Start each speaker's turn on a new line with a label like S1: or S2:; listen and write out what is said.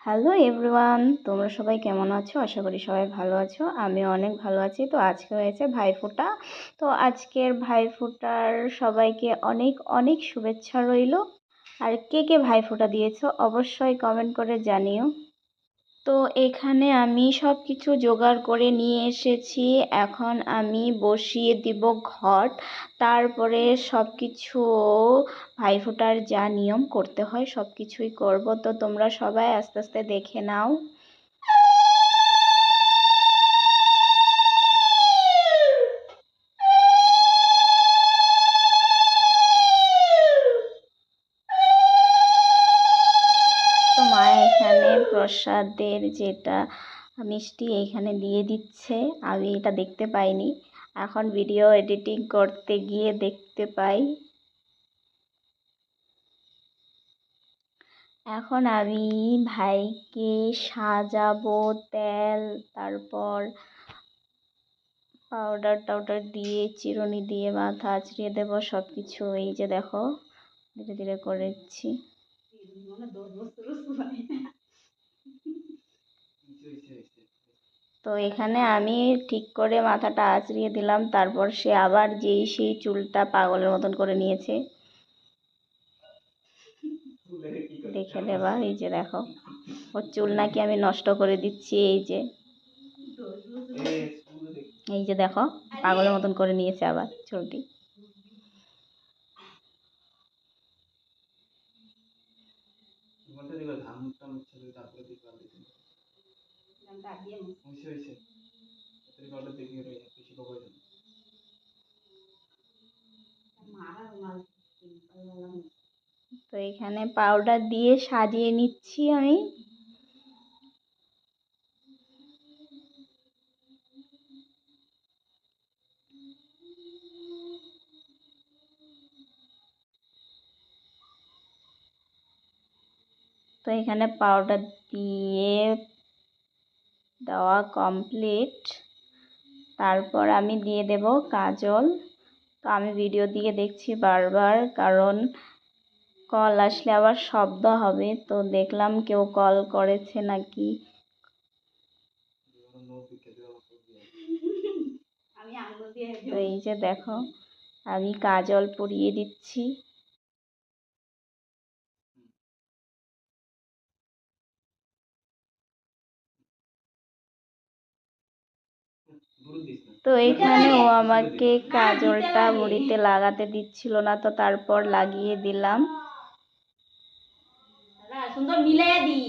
S1: Hello everyone, তোমরা সবাই কেমন আছো? আশা করি সবাই ভালো আছো। আমিও অনেক ভালো আছি। তো আজকে হয়েছে ভাইফোঁটা। তো আজকের ভাইফোঁটার সবাইকে অনেক অনেক শুভেচ্ছা রইল। আর কে কে ভাইফোঁটা দিয়েছো অবশ্যই কমেন্ট করে জানিও। তো এখানে আমি সব কিছু জোগাড় করে নিয়ে এসেছি। এখন আমি বসিয়ে দিব ঘট। তারপরে সব কিছু ভাইফোঁটার যা নিয়ম করতে হয় সব কিছুই করব। তো তোমরা সবাই আস্তে আস্তে দেখে নাও। তো মা এখানে প্রসাদের যেটা মিষ্টি এখানে দিয়ে দিচ্ছে। আমি এটা দেখতে পাইনি, এখন ভিডিও এডিটিং করতে গিয়ে দেখতে পাই। এখন আমি ভাইকে সাজাবো, তেল, তারপর পাউডার টাউডার দিয়ে, চিরুনি দিয়ে মাথা আঁচড়িয়ে দেবো সব কিছু। এই যে দেখো, ধীরে ধীরে করেছি। তো এখানে আমি ঠিক করে মাথাটা আঁচড়িয়ে দিলাম, তারপর সে আবার সেই চুলটা পাগলের মতন করে নিয়েছে। দেখে নেবা, এই যে দেখো, ওর চুল নাকি আমি নষ্ট করে দিচ্ছি। এই যে দেখো, পাগলের মতন করে নিয়েছে আবার চুলটি। তো এখানে পাউডার দিয়ে সাজিয়ে নিচ্ছি আমি। তো এখানে পাউডার দিয়ে দেওয়া কমপ্লিট। তারপর আমি দিয়ে দেব কাজল। তো আমি ভিডিও দিয়ে দেখছি বারবার, কারণ কল আসলে আবার শব্দ হবে। তো দেখলাম কেউ কল করেছে নাকি। তো এই যে দেখো, আমি কাজল পরিয়ে দিচ্ছি। তো এখানে ও আমাকে কাজলটা ভুঁড়িতে লাগাতে দিচ্ছিল না, তো তারপর লাগিয়ে দিলাম। সুন্দর মিলিয়ে দিই।